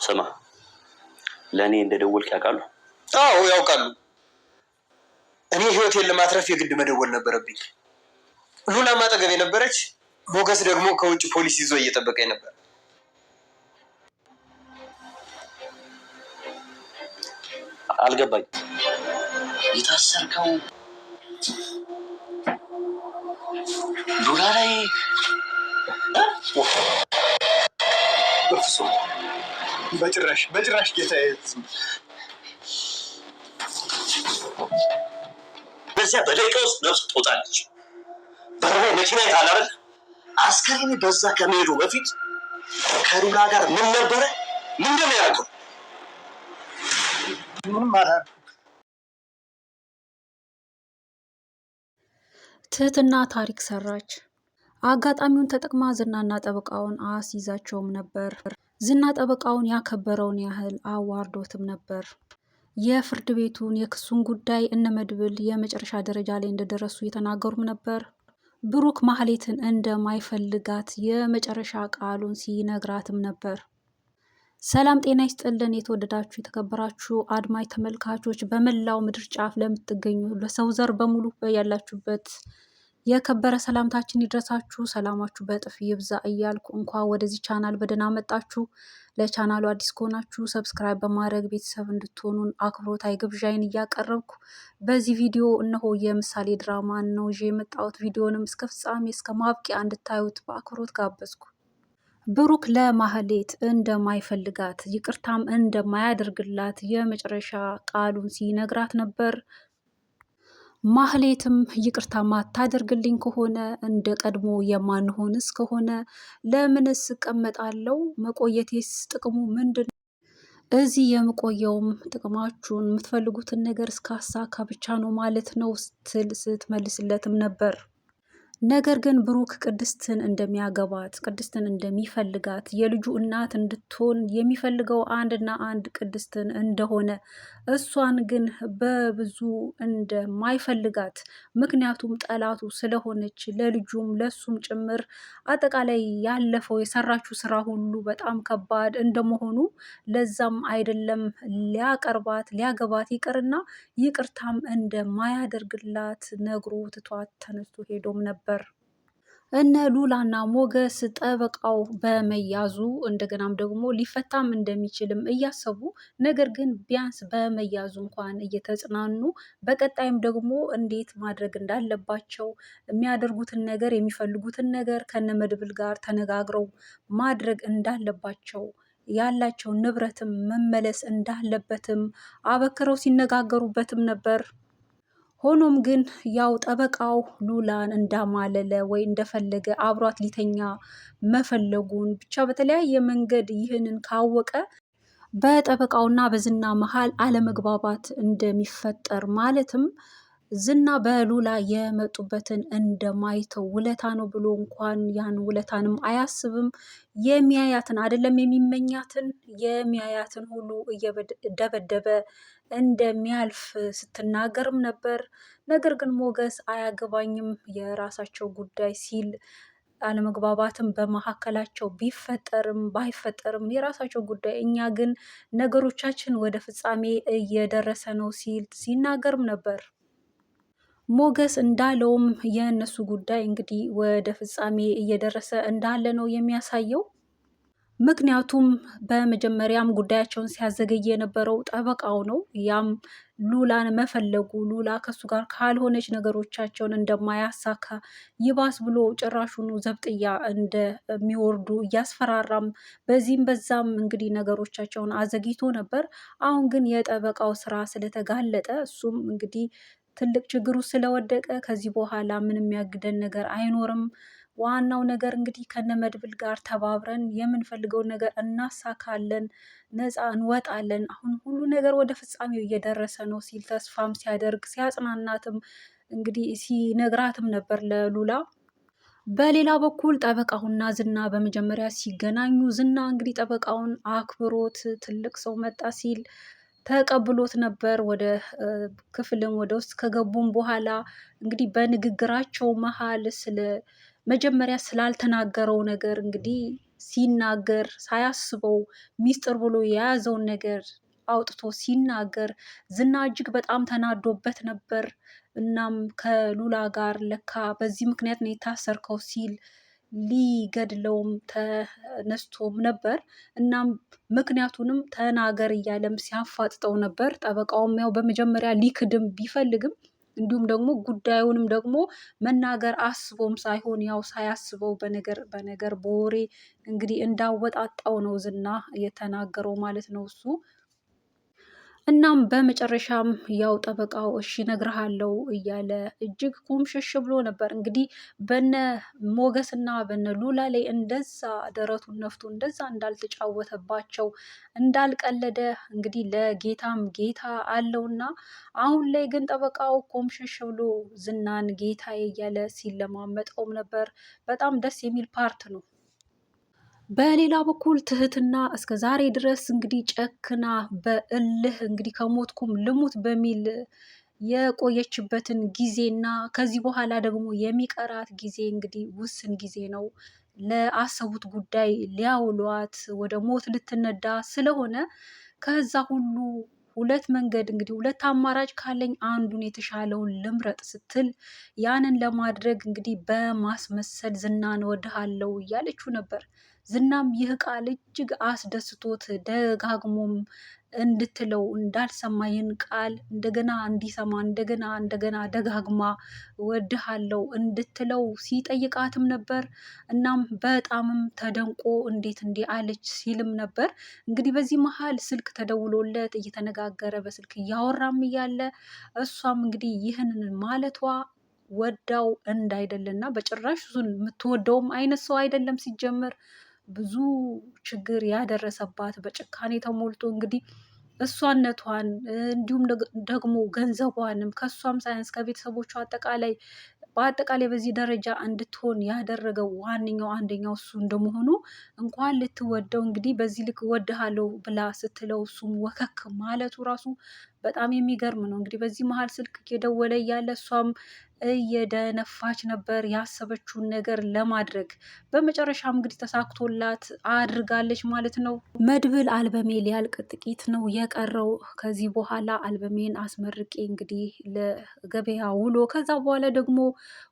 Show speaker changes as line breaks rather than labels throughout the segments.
ስማ፣ ለእኔ እንደደወልክ ያውቃሉ?
አዎ ያውቃሉ። እኔ ህይወቴን ለማትረፍ የግድ መደወል ነበረብኝ። ሉላም አጠገቤ ነበረች። ሞገስ ደግሞ ከውጭ ፖሊስ ይዞ እየጠበቀኝ ነበር።
አልገባኝ። የታሰርከው ሉላ ላይ?
በጭራሽ ጌታዬ።
በዚያ በደቂቃ ውስጥ ነፍስ ትወጣለች። በረሃ መኪና ይታላል። አስከሬኔ በዛ ከመሄዱ በፊት ከሉላ ጋር ምን ነበረ? ምንድን ነው ያደረገው?
ምንም አላደረኩም።
ትህትና ታሪክ ሰራች። አጋጣሚውን ተጠቅማ ዝናና ጠበቃውን አስይዛቸውም ነበር። ዝና ጠበቃውን ያከበረውን ያህል አዋርዶትም ነበር። የፍርድ ቤቱን የክሱን ጉዳይ እነ መድብል የመጨረሻ ደረጃ ላይ እንደደረሱ የተናገሩም ነበር። ብሩክ ማህሌትን እንደማይፈልጋት የመጨረሻ ቃሉን ሲነግራትም ነበር። ሰላም ጤና ይስጥልን። የተወደዳችሁ የተከበራችሁ አድማጭ ተመልካቾች በመላው ምድር ጫፍ ለምትገኙ ለሰው ዘር በሙሉ ያላችሁበት የከበረ ሰላምታችን ይድረሳችሁ። ሰላማችሁ በእጥፍ ይብዛ እያልኩ እንኳ ወደዚህ ቻናል በደህና መጣችሁ። ለቻናሉ አዲስ ከሆናችሁ ሰብስክራይብ በማድረግ ቤተሰብ እንድትሆኑን አክብሮታዊ ግብዣይን እያቀረብኩ በዚህ ቪዲዮ እነሆ የምሳሌ ድራማን ነው ይዤ የመጣሁት። ቪዲዮንም እስከ ፍጻሜ እስከ ማብቂያ እንድታዩት በአክብሮት ጋበዝኩ። ብሩክ ለማህሌት እንደማይፈልጋት ይቅርታም እንደማያደርግላት የመጨረሻ ቃሉን ሲነግራት ነበር። ማህሌትም ይቅርታ ማታደርግልኝ ከሆነ እንደ ቀድሞ የማንሆንስ ከሆነ ለምንስ እቀመጣለሁ? መቆየቴስ ጥቅሙ ምንድን ነው? እዚህ የምቆየውም ጥቅማችሁን የምትፈልጉትን ነገር እስካሳካ ብቻ ነው ማለት ነው ስትል ስትመልስለትም ነበር። ነገር ግን ብሩክ ቅድስትን እንደሚያገባት ቅድስትን እንደሚፈልጋት የልጁ እናት እንድትሆን የሚፈልገው አንድና አንድ ቅድስትን እንደሆነ እሷን ግን በብዙ እንደማይፈልጋት ምክንያቱም ጠላቱ ስለሆነች ለልጁም ለሱም ጭምር አጠቃላይ ያለፈው የሰራችው ስራ ሁሉ በጣም ከባድ እንደመሆኑ ለዛም አይደለም ሊያቀርባት ሊያገባት ይቅርና ይቅርታም እንደማያደርግላት ነግሮ ትቷት ተነስቶ ሄዶም ነበር። እነ ሉላና ሞገስ ጠበቃው በመያዙ እንደገናም ደግሞ ሊፈታም እንደሚችልም እያሰቡ ነገር ግን ቢያንስ በመያዙ እንኳን እየተጽናኑ በቀጣይም ደግሞ እንዴት ማድረግ እንዳለባቸው የሚያደርጉትን ነገር የሚፈልጉትን ነገር ከነመድብል ጋር ተነጋግረው ማድረግ እንዳለባቸው ያላቸው ንብረትም መመለስ እንዳለበትም አበክረው ሲነጋገሩበትም ነበር። ሆኖም ግን ያው ጠበቃው ሉላን እንዳማለለ ወይ እንደፈለገ አብሯት ሊተኛ መፈለጉን ብቻ በተለያየ መንገድ ይህንን ካወቀ በጠበቃውና በዝና መሀል አለመግባባት እንደሚፈጠር ማለትም ዝና በሉላ የመጡበትን እንደማይተው ውለታ ነው ብሎ እንኳን ያን ውለታንም አያስብም። የሚያያትን አይደለም የሚመኛትን የሚያያትን ሁሉ እየደበደበ እንደሚያልፍ ስትናገርም ነበር። ነገር ግን ሞገስ አያገባኝም የራሳቸው ጉዳይ ሲል አለመግባባትም በመካከላቸው ቢፈጠርም ባይፈጠርም የራሳቸው ጉዳይ፣ እኛ ግን ነገሮቻችን ወደ ፍጻሜ እየደረሰ ነው ሲል ሲናገርም ነበር። ሞገስ እንዳለውም የእነሱ ጉዳይ እንግዲህ ወደ ፍጻሜ እየደረሰ እንዳለ ነው የሚያሳየው። ምክንያቱም በመጀመሪያም ጉዳያቸውን ሲያዘገይ የነበረው ጠበቃው ነው። ያም ሉላን መፈለጉ ሉላ ከሱ ጋር ካልሆነች ነገሮቻቸውን እንደማያሳካ ይባስ ብሎ ጭራሹኑ ዘብጥያ እንደሚወርዱ እያስፈራራም በዚህም በዛም እንግዲህ ነገሮቻቸውን አዘግይቶ ነበር። አሁን ግን የጠበቃው ስራ ስለተጋለጠ እሱም እንግዲህ ትልቅ ችግሩ ስለወደቀ ከዚህ በኋላ ምንም ያግደን ነገር አይኖርም። ዋናው ነገር እንግዲህ ከነመድብል ጋር ተባብረን የምንፈልገውን ነገር እናሳካለን፣ ነፃ እንወጣለን፣ አሁን ሁሉ ነገር ወደ ፍጻሜው እየደረሰ ነው ሲል ተስፋም ሲያደርግ ሲያጽናናትም እንግዲህ ሲነግራትም ነበር ለሉላ። በሌላ በኩል ጠበቃውና ዝና በመጀመሪያ ሲገናኙ ዝና እንግዲህ ጠበቃውን አክብሮት ትልቅ ሰው መጣ ሲል ተቀብሎት ነበር። ወደ ክፍልም ወደ ውስጥ ከገቡም በኋላ እንግዲህ በንግግራቸው መሀል ስለ መጀመሪያ ስላልተናገረው ነገር እንግዲህ ሲናገር ሳያስበው ሚስጥር ብሎ የያዘውን ነገር አውጥቶ ሲናገር ዝና እጅግ በጣም ተናዶበት ነበር። እናም ከሉላ ጋር ለካ በዚህ ምክንያት ነው የታሰርከው ሲል ሊገድለውም ተነስቶም ነበር። እናም ምክንያቱንም ተናገር እያለም ሲያፋጥጠው ነበር። ጠበቃውም ያው በመጀመሪያ ሊክድም ቢፈልግም እንዲሁም ደግሞ ጉዳዩንም ደግሞ መናገር አስቦም ሳይሆን ያው ሳያስበው በነገር በወሬ እንግዲህ እንዳወጣጣው ነው ዝና የተናገረው ማለት ነው እሱ። እናም በመጨረሻም ያው ጠበቃው እሺ እነግርሃለሁ እያለ እጅግ ኩምሽሽ ብሎ ነበር። እንግዲህ በነ ሞገስና በነ ሉላ ላይ እንደዛ ደረቱን ነፍቶ እንደዛ እንዳልተጫወተባቸው እንዳልቀለደ እንግዲህ ለጌታም ጌታ አለውና አሁን ላይ ግን ጠበቃው ኮምሽሽ ብሎ ዝናን ጌታዬ እያለ ሲለማመጠውም ነበር። በጣም ደስ የሚል ፓርት ነው። በሌላ በኩል ትሁትና እስከ ዛሬ ድረስ እንግዲህ ጨክና በእልህ እንግዲህ ከሞትኩም ልሙት በሚል የቆየችበትን ጊዜና ከዚህ በኋላ ደግሞ የሚቀራት ጊዜ እንግዲህ ውስን ጊዜ ነው። ለአሰቡት ጉዳይ ሊያውሏት ወደ ሞት ልትነዳ ስለሆነ ከዛ ሁሉ ሁለት መንገድ እንግዲህ ሁለት አማራጭ ካለኝ አንዱን የተሻለውን ልምረጥ ስትል ያንን ለማድረግ እንግዲህ በማስመሰል ዝናን እወድሃለሁ እያለችው ነበር። ዝናም ይህ ቃል እጅግ አስደስቶት ደጋግሞም እንድትለው እንዳልሰማ ይህን ቃል እንደገና እንዲሰማ እንደገና ደጋግማ እወድሃለሁ እንድትለው ሲጠይቃትም ነበር። እናም በጣምም ተደንቆ እንዴት እንዲህ አለች ሲልም ነበር። እንግዲህ በዚህ መሀል ስልክ ተደውሎለት እየተነጋገረ በስልክ እያወራም እያለ እሷም እንግዲህ ይህንን ማለቷ ወዳው እንዳይደለና በጭራሽ እሱን የምትወደውም አይነት ሰው አይደለም። ሲጀመር ብዙ ችግር ያደረሰባት በጭካኔ ተሞልቶ እንግዲህ እሷነቷን እንዲሁም ደግሞ ገንዘቧንም ከእሷም ሳያንስ ከቤተሰቦቿ በአጠቃላይ በዚህ ደረጃ እንድትሆን ያደረገው አንደኛው እሱ እንደመሆኑ እንኳን ልትወደው እንግዲህ በዚህ ልክ እወድሃለሁ ብላ ስትለው እሱም ወከክ ማለቱ ራሱ በጣም የሚገርም ነው። እንግዲህ በዚህ መሀል ስልክ እየደወለ እያለ እሷም እየደነፋች ነበር ያሰበችውን ነገር ለማድረግ። በመጨረሻም እንግዲህ ተሳክቶላት አድርጋለች ማለት ነው። መድብል አልበሜ ሊያልቅ ጥቂት ነው የቀረው። ከዚህ በኋላ አልበሜን አስመርቄ እንግዲህ ለገበያ ውሎ ከዛ በኋላ ደግሞ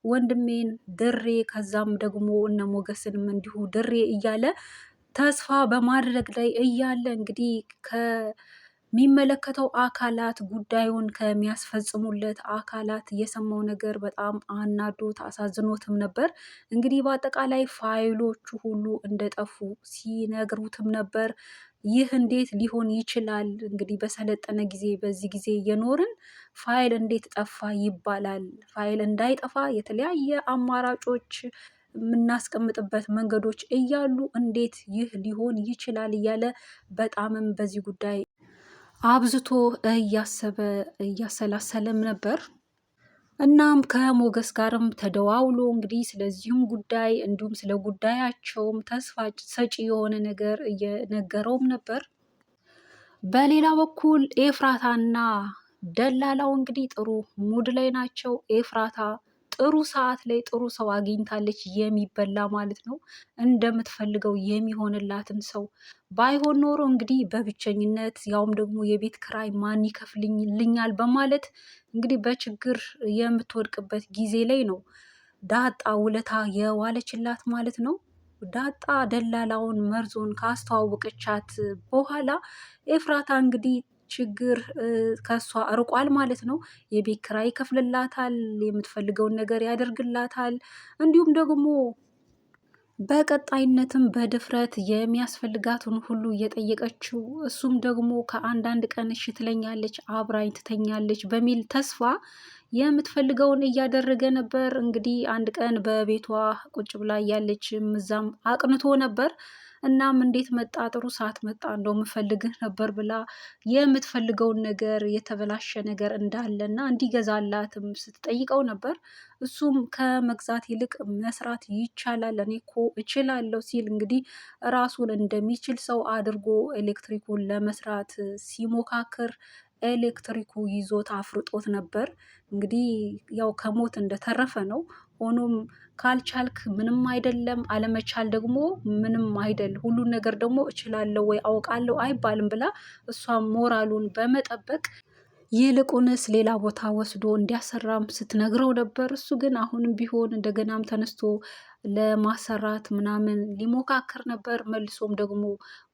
ወንድሜን ድሬ ከዛም ደግሞ እነ ሞገስንም እንዲሁ ድሬ እያለ ተስፋ በማድረግ ላይ እያለ እንግዲህ ከሚመለከተው አካላት ጉዳዩን ከሚያስፈጽሙለት አካላት የሰማው ነገር በጣም አናዶት አሳዝኖትም ነበር። እንግዲህ በአጠቃላይ ፋይሎቹ ሁሉ እንደጠፉ ሲነግሩትም ነበር። ይህ እንዴት ሊሆን ይችላል? እንግዲህ በሰለጠነ ጊዜ በዚህ ጊዜ እየኖርን ፋይል እንዴት ጠፋ ይባላል? ፋይል እንዳይጠፋ የተለያየ አማራጮች የምናስቀምጥበት መንገዶች እያሉ እንዴት ይህ ሊሆን ይችላል እያለ በጣምም በዚህ ጉዳይ አብዝቶ እያሰበ እያሰላሰለም ነበር። እናም ከሞገስ ጋርም ተደዋውሎ እንግዲህ ስለዚሁም ጉዳይ እንዲሁም ስለ ጉዳያቸውም ተስፋ ሰጪ የሆነ ነገር እየነገረውም ነበር። በሌላ በኩል ኤፍራታና ደላላው እንግዲህ ጥሩ ሙድ ላይ ናቸው። ኤፍራታ ጥሩ ሰዓት ላይ ጥሩ ሰው አግኝታለች፣ የሚበላ ማለት ነው። እንደምትፈልገው የሚሆንላትን ሰው ባይሆን ኖሮ እንግዲህ በብቸኝነት ያውም ደግሞ የቤት ክራይ ማን ይከፍልኛል በማለት እንግዲህ በችግር የምትወድቅበት ጊዜ ላይ ነው ዳጣ ውለታ የዋለችላት ማለት ነው። ዳጣ ደላላውን መርዞን ካስተዋወቀቻት በኋላ ኤፍራታ እንግዲህ ችግር ከሷ እርቋል ማለት ነው። የቤት ኪራይ ይከፍልላታል፣ የምትፈልገውን ነገር ያደርግላታል። እንዲሁም ደግሞ በቀጣይነትም በድፍረት የሚያስፈልጋትን ሁሉ እየጠየቀችው እሱም ደግሞ ከአንዳንድ ቀን እሺ ትለኛለች፣ አብራኝ ትተኛለች በሚል ተስፋ የምትፈልገውን እያደረገ ነበር። እንግዲህ አንድ ቀን በቤቷ ቁጭ ብላ እያለችም እዛም አቅንቶ ነበር። እናም እንዴት መጣ? ጥሩ ሰዓት መጣ፣ እንደው የምፈልግህ ነበር ብላ የምትፈልገውን ነገር የተበላሸ ነገር እንዳለና እንዲገዛላትም ስትጠይቀው ነበር። እሱም ከመግዛት ይልቅ መስራት ይቻላል፣ እኔ እኮ እችላለሁ ሲል እንግዲህ ራሱን እንደሚችል ሰው አድርጎ ኤሌክትሪኩን ለመስራት ሲሞካክር ኤሌክትሪኩ ይዞት አፍርጦት ነበር። እንግዲህ ያው ከሞት እንደተረፈ ነው። ሆኖም ካልቻልክ ምንም አይደለም፣ አለመቻል ደግሞ ምንም አይደል፣ ሁሉን ነገር ደግሞ እችላለሁ ወይ አውቃለሁ አይባልም ብላ እሷም ሞራሉን በመጠበቅ ይልቁንስ ሌላ ቦታ ወስዶ እንዲያሰራም ስትነግረው ነበር። እሱ ግን አሁንም ቢሆን እንደገናም ተነስቶ ለማሰራት ምናምን ሊሞካከር ነበር። መልሶም ደግሞ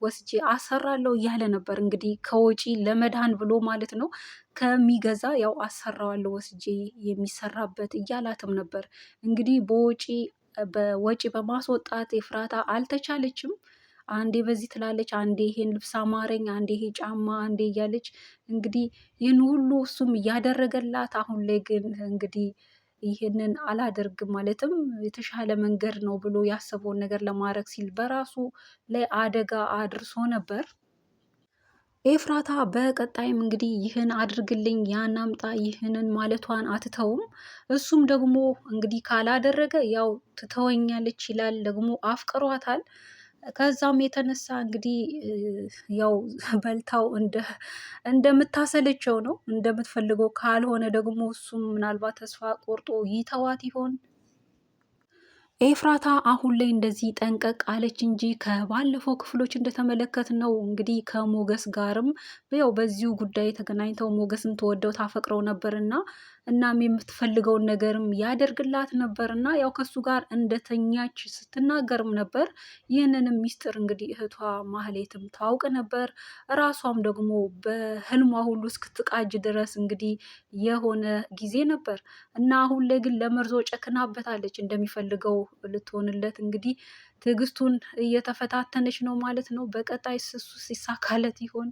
ወስጄ አሰራለሁ እያለ ነበር። እንግዲህ ከወጪ ለመዳን ብሎ ማለት ነው። ከሚገዛ ያው አሰራዋለሁ ወስጄ የሚሰራበት እያላትም ነበር። እንግዲህ በወጪ በማስወጣት ኤፍራታ አልተቻለችም። አንዴ በዚህ ትላለች፣ አንዴ ይሄን ልብስ አማረኝ፣ አንዴ ይሄ ጫማ፣ አንዴ እያለች እንግዲህ ይህን ሁሉ እሱም እያደረገላት፣ አሁን ላይ ግን እንግዲህ ይህንን አላደርግም ማለትም የተሻለ መንገድ ነው ብሎ ያሰበውን ነገር ለማድረግ ሲል በራሱ ላይ አደጋ አድርሶ ነበር። ኤፍራታ በቀጣይም እንግዲህ ይህን አድርግልኝ ያን አምጣ ይህንን ማለቷን አትተውም። እሱም ደግሞ እንግዲህ ካላደረገ ያው ትተወኛለች ይላል። ደግሞ አፍቅሯታል። ከዛም የተነሳ እንግዲህ ያው በልታው እንደምታሰለቸው ነው እንደምትፈልገው። ካልሆነ ደግሞ እሱም ምናልባት ተስፋ ቆርጦ ይተዋት ይሆን? ኤፍራታ አሁን ላይ እንደዚህ ጠንቀቅ አለች እንጂ ከባለፈው ክፍሎች እንደተመለከትነው እንግዲህ ከሞገስ ጋርም ያው በዚሁ ጉዳይ ተገናኝተው ሞገስን ተወደው ታፈቅረው ነበርና እናም የምትፈልገውን ነገርም ያደርግላት ነበርና ያው ከሱ ጋር እንደተኛች ስትናገርም ነበር። ይህንንም ሚስጥር እንግዲህ እህቷ ማህሌትም ታውቅ ነበር። ራሷም ደግሞ በህልሟ ሁሉ እስክትቃጅ ድረስ እንግዲህ የሆነ ጊዜ ነበር እና አሁን ላይ ግን ለመርዞ ጨክናበታለች። እንደሚፈልገው ልትሆንለት እንግዲህ ትዕግስቱን እየተፈታተነች ነው ማለት ነው። በቀጣይ እሱ ሲሳካለት ይሆን?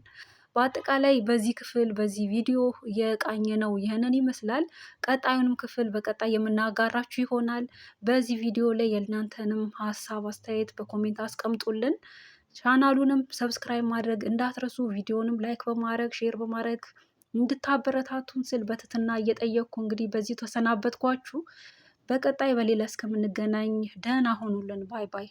በአጠቃላይ በዚህ ክፍል በዚህ ቪዲዮ የቃኘ ነው ይህንን ይመስላል። ቀጣዩንም ክፍል በቀጣይ የምናጋራችሁ ይሆናል። በዚህ ቪዲዮ ላይ የእናንተንም ሀሳብ አስተያየት በኮሜንት አስቀምጡልን። ቻናሉንም ሰብስክራይብ ማድረግ እንዳትረሱ፣ ቪዲዮንም ላይክ በማድረግ ሼር በማድረግ እንድታበረታቱን ስል በትህትና እየጠየቅኩ እንግዲህ በዚህ ተሰናበትኳችሁ። በቀጣይ በሌላ እስከምንገናኝ ደህና ሆኑልን። ባይ ባይ።